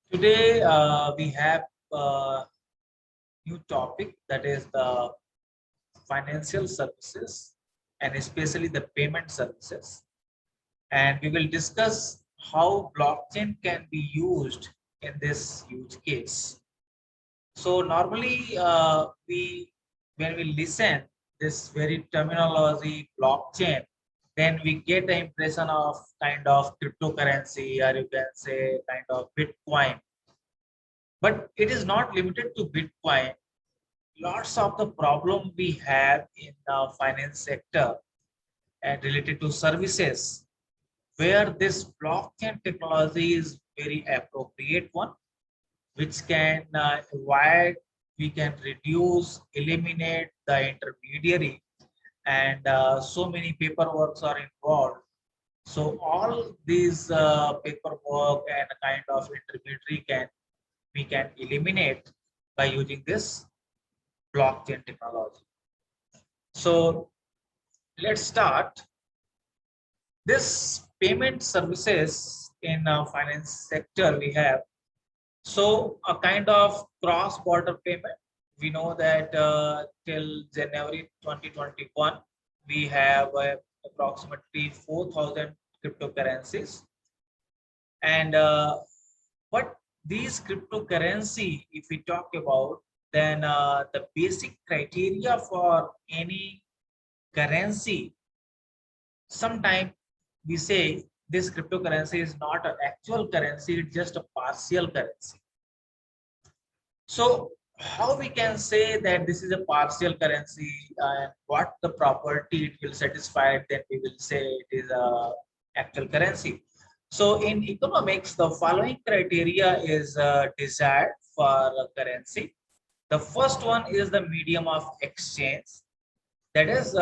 Today we have a new topic, that is the financial services and especially the payment services. And we will discuss how blockchain can be used in this use case. So normally when we listen this very terminology blockchain, then we get the impression of kind of cryptocurrency, or you can say kind of Bitcoin. But it is not limited to Bitcoin. Lots of the problem we have in the finance sector and related to services, where this blockchain technology is very appropriate one, which can avoid, we can reduce, eliminate the intermediary, and so many paperwork are involved. So all these paperwork and kind of intermediary can we can eliminate by using this blockchain technology. So let's start. This payment services in finance sector we have. So a kind of cross-border payment. We know that till January 2021, we have approximately 4,000 cryptocurrencies. And but these cryptocurrency, if we talk about, then the basic criteria for any currency, sometimes we say this cryptocurrency is not an actual currency, it's just a partial currency. So how we can say that this is a partial currency, and what the property it will satisfy, then we will say it is a actual currency. So in economics, the following criteria is desired for a currency. The first one is the medium of exchange. That is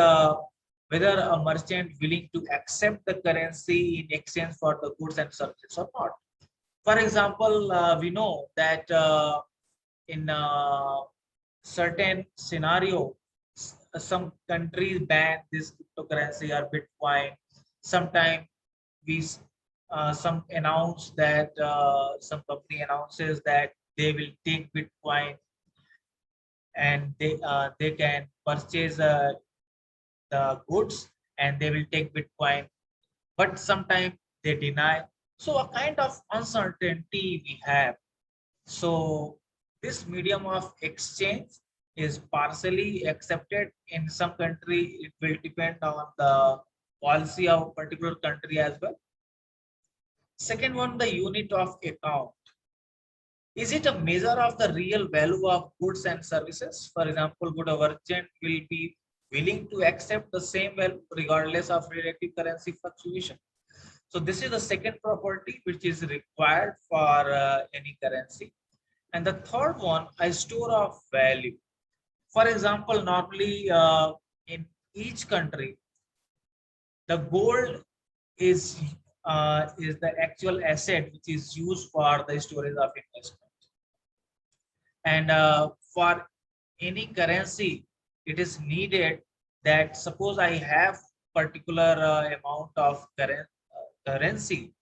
whether a merchant willing to accept the currency in exchange for the goods and services or not. For example, we know that in certain scenario, some countries ban this cryptocurrency or Bitcoin. Sometimes we some announce that some company announces that they will take Bitcoin, and they can purchase the goods, and they will take Bitcoin, but sometimes they deny. So a kind of uncertainty we have. So this medium of exchange is partially accepted in some country. It will depend on the policy of a particular country as well. Second one, the unit of account. Is it a measure of the real value of goods and services? For example, would a merchant will be willing to accept the same value regardless of relative currency fluctuation? So this is the second property which is required for any currency. And the third one, a store of value. For example, normally in each country, the gold is the actual asset which is used for the storage of investment. And for any currency, it is needed that suppose I have particular amount of currency,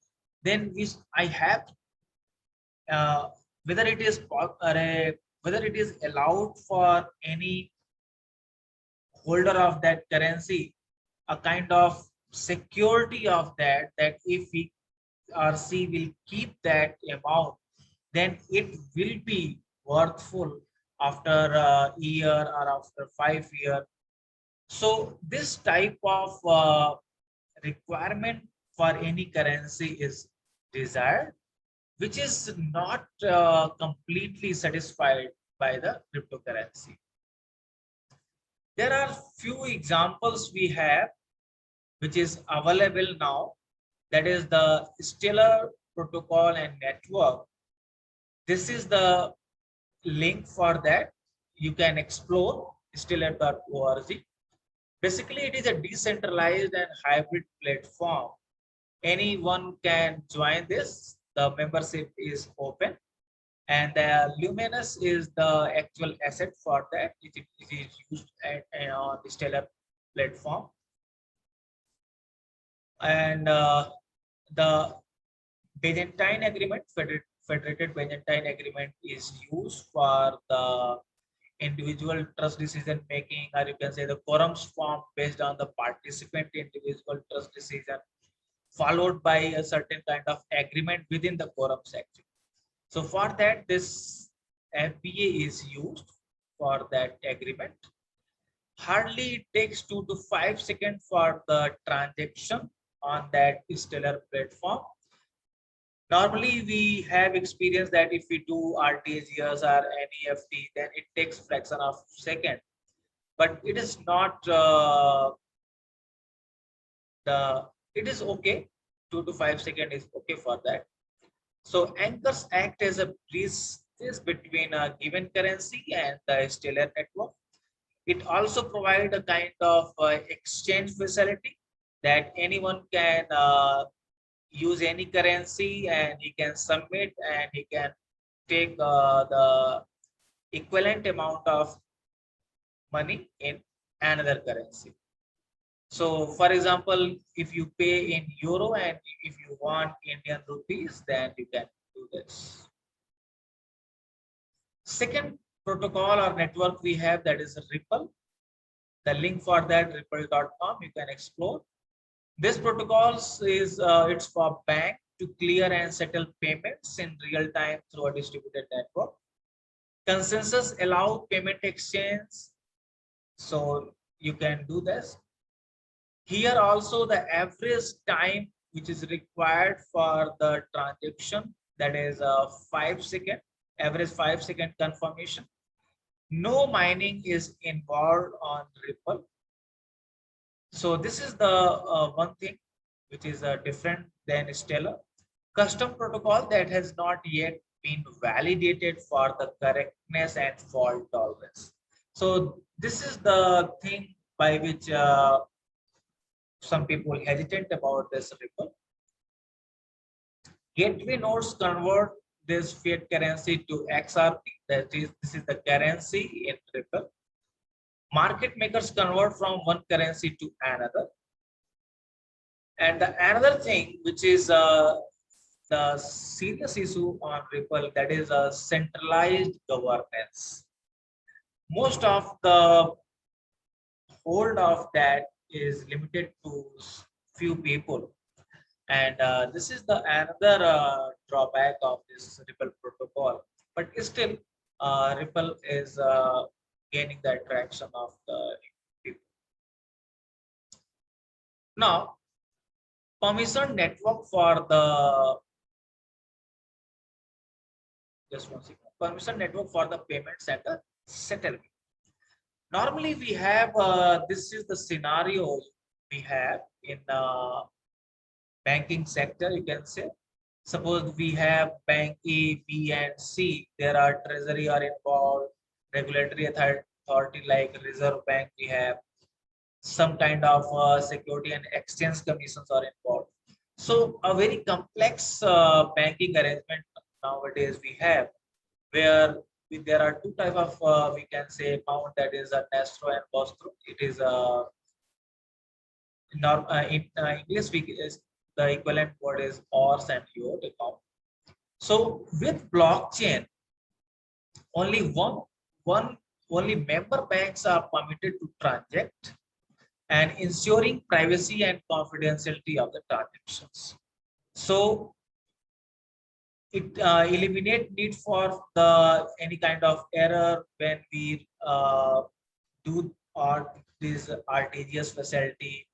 then I have uh, whether it is whether it is allowed for any holder of that currency a kind of security of that if he or she will keep that amount, then it will be worthful after a year or after 5 years. So this type of requirement for any currency is desired, which is not completely satisfied by the cryptocurrency. There are few examples we have which is available now, that is the Stellar protocol and network. This is the link for that. You can explore stellar.org. Basically, it is a decentralized and hybrid platform. Anyone can join this. The membership is open, and the Luminous is the actual asset for that. It is used on the Stellar platform, and the Byzantine agreement, Federated Byzantine Agreement is used for the individual trust decision making, or you can say the quorums form based on the participant individual trust decision, followed by a certain kind of agreement within the quorum section. So for that, this FBA is used for that agreement. Hardly it takes 2 to 5 seconds for the transaction on that Stellar platform. Normally, we have experienced that if we do RTGS or NEFT, then it takes fraction of second. But it is not it is okay. 2 to 5 seconds is okay for that. So anchors act as a bridge between a given currency and the Stellar network. It also provides a kind of exchange facility that anyone can use any currency and he can submit and he can take the equivalent amount of money in another currency. So for example, if you pay in euro and if you want Indian rupees, then you can do this. Second protocol or network we have, that is Ripple. The link for that, ripple.com, you can explore. This protocol is it's for bank to clear and settle payments in real time through a distributed network. Consensus allow payment exchange, so you can do this. Here also the average time which is required for the transaction, that is 5 second, average 5 second confirmation. No mining is involved on Ripple. So this is the one thing which is different than Stellar. Custom protocol that has not yet been validated for the correctness and fault tolerance. So this is the thing by which some people hesitant about this Ripple. Gateway nodes convert this fiat currency to XRP. This is the currency in Ripple. Market makers convert from one currency to another. And another thing which is the serious issue on Ripple, that is a centralized governance. Most of the hold of that is limited to few people, and this is the another drawback of this Ripple protocol. But still, Ripple is gaining the attraction of the people. Now, permission network for the just one second. Permission network for the payments and the settlement. Normally, we have this is the scenario we have in banking sector. You can say, suppose we have bank A, B, and C. There are treasury are involved, regulatory authority like Reserve Bank. We have some kind of security and exchange commissions are involved. So a very complex banking arrangement nowadays we have, where there are two type of we can say amount, that is a Nastro and Vostro. It is in English is the equivalent word is ORS and your account. So with blockchain, only only member banks are permitted to transact and ensuring privacy and confidentiality of the transactions. So it eliminate need for the any kind of error when we do or this RTGS facility.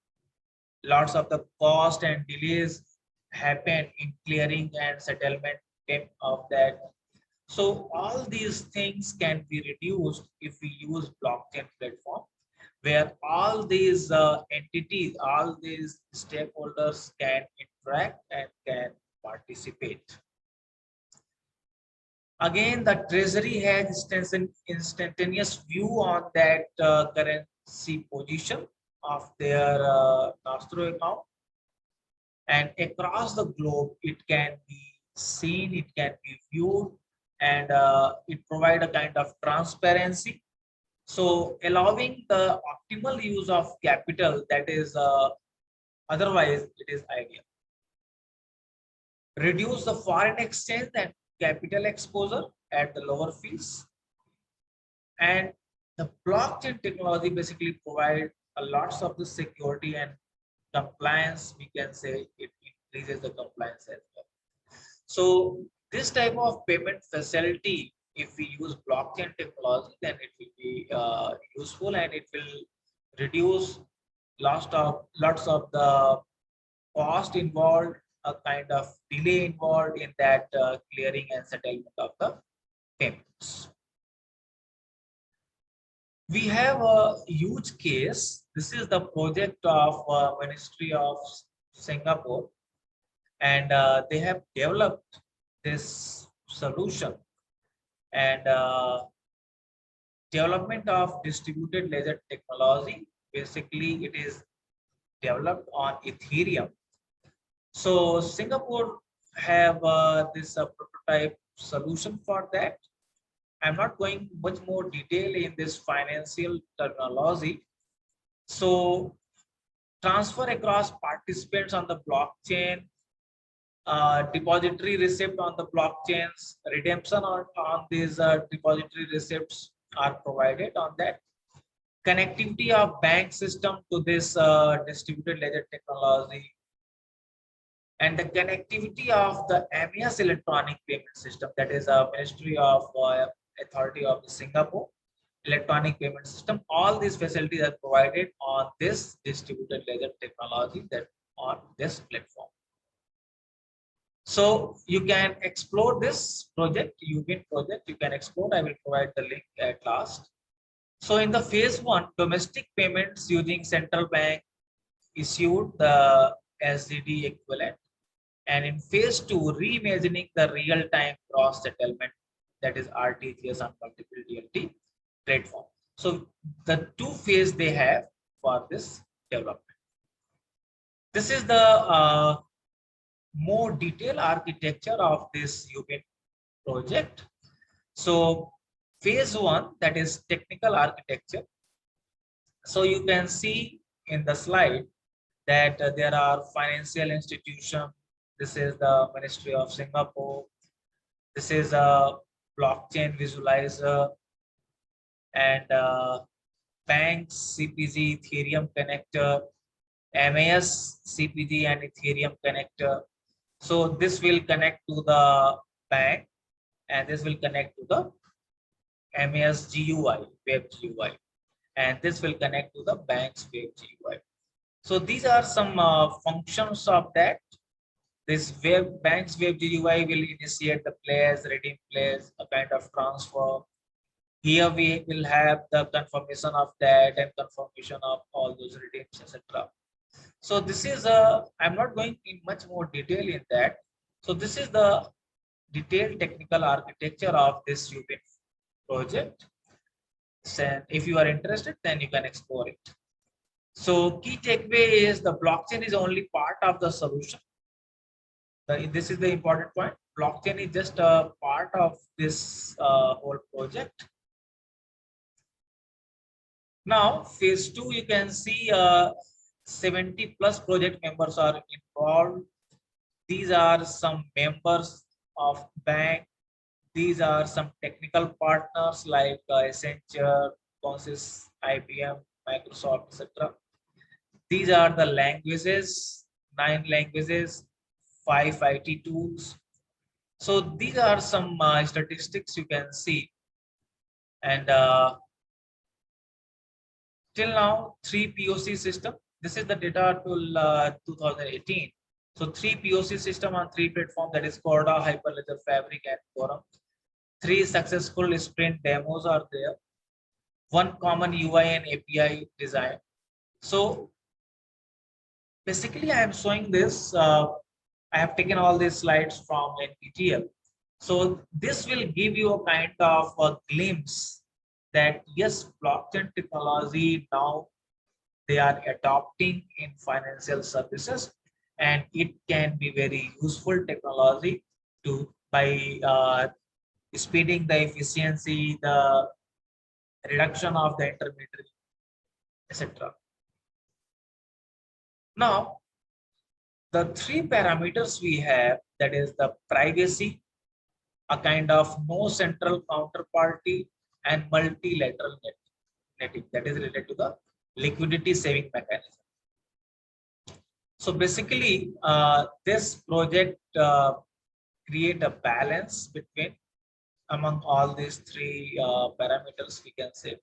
Lots of the cost and delays happen in clearing and settlement of that. So all these things can be reduced if we use blockchain platform, where all these entities, all these stakeholders can interact and can participate. Again, the treasury has instantaneous view on that currency position of their Nostro account, and across the globe it can be seen, it can be viewed, and it provide a kind of transparency, so allowing the optimal use of capital that is otherwise it is ideal. Reduce the foreign exchange and capital exposure at the lower fees. And the blockchain technology basically provide a lots of the security and compliance. We can say it increases the compliance as well. So this type of payment facility, if we use blockchain technology, then it will be useful, and it will reduce lots of the cost involved, a kind of delay involved in that clearing and settlement of the payments. We have a huge case. This is the project of Ministry of Singapore, and they have developed this solution. And development of distributed ledger technology, basically it is developed on Ethereum. So Singapore have this prototype solution for that. I'm not going much more detail in this financial terminology. So transfer across participants on the blockchain, depository receipt on the blockchains, redemption on these depository receipts are provided on that. Connectivity of bank system to this distributed ledger technology, and the connectivity of the MES electronic payment system, that is a Ministry of Authority of Singapore electronic payment system. All these facilities are provided on this distributed ledger technology, that on this platform. So you can explore this project, UBIN project. You can explore. I will provide the link at last. So in the phase 1, domestic payments using central bank issued the SDD equivalent. And in phase 2, reimagining the real-time cross settlement, that is RTGS on multiple DLT platform. So the 2 phase they have for this development. This is the more detailed architecture of this UBIN project. So phase 1, that is technical architecture. So you can see in the slide that there are financial institutions. This is the Ministry of Singapore. This is a blockchain visualizer, and banks, CPG, Ethereum connector, MES, CPG, and Ethereum connector. So this will connect to the bank, and this will connect to the MES GUI, web GUI, and this will connect to the bank's web GUI. So these are some functions of that. This bank's web GUI will initiate the players, redeem players, a kind of transfer. Here we will have the confirmation of that and confirmation of all those redeems, etc. So this is I'm not going in much more detail in that. So this is the detailed technical architecture of this UBIN project. So if you are interested, then you can explore it. So key takeaway is the blockchain is only part of the solution. This is the important point. Blockchain is just a part of this whole project. Now, phase 2, you can see 70 plus project members are involved. These are some members of bank. These are some technical partners like Accenture, Consys, IBM, Microsoft, etc. These are the languages, 9 languages, 5 IT tools. So these are some statistics you can see. And till now, 3 POC system. This is the data till 2018. So 3 POC system on 3 platforms, that is Corda, Hyperledger, Fabric, and Quorum. 3 successful sprint demos are there. 1 common UI and API design. So basically, I am showing this. I have taken all these slides from NPTEL. So this will give you a kind of a glimpse that yes, blockchain technology now they are adopting in financial services, and it can be very useful technology to by speeding the efficiency, the reduction of the intermediary, etc. Now, the 3 parameters we have, that is the privacy, a kind of no central counterparty and multilateral netting that is related to the liquidity saving mechanism. So basically, this project create a balance between among all these three parameters, we can say.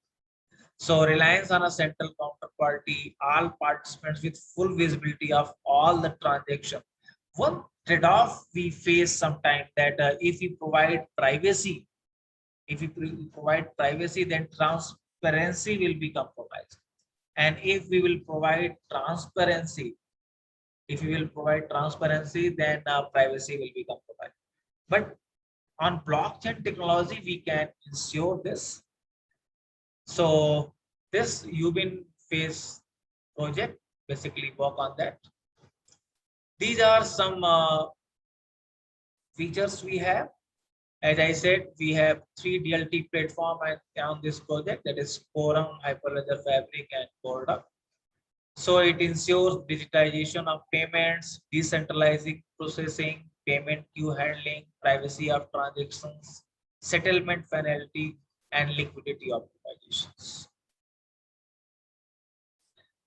So reliance on a central counterparty, all participants with full visibility of all the transaction. One trade-off we face sometimes that if we provide privacy, then transparency will be compromised. And if we will provide transparency, then privacy will be compromised. But on blockchain technology, we can ensure this. So this UBIN phase project basically work on that. These are some features we have. As I said, we have 3 DLT platform on this project, that is Quorum, Hyperledger Fabric, and Corda. So it ensures digitization of payments, decentralizing processing, payment queue handling, privacy of transactions, settlement finality, and liquidity optimizations.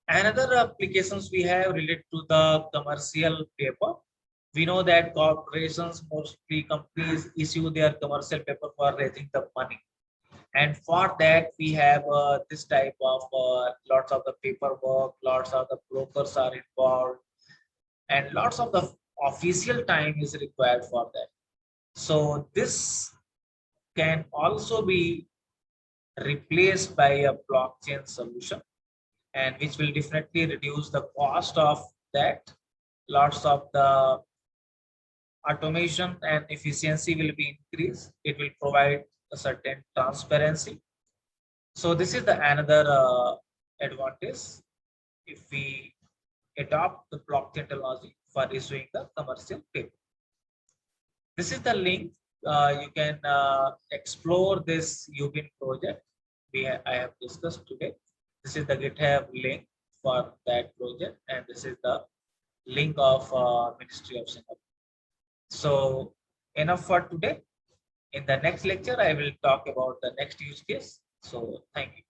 Another applications we have related to the commercial paper. We know that corporations, mostly companies, issue their commercial paper for raising the money. And for that, we have this type of lots of the paperwork, lots of the brokers are involved, and lots of the official time is required for that. So this can also be replaced by a blockchain solution, and which will definitely reduce the cost of that. Lots of the automation and efficiency will be increased. It will provide a certain transparency. So this is the another advantage if we adopt the blockchain technology for issuing the commercial paper. This is the link. You can explore this UBIN project I have discussed today. This is the GitHub link for that project, and this is the link of Ministry of Singapore. So enough for today. In the next lecture, I will talk about the next use case. So thank you.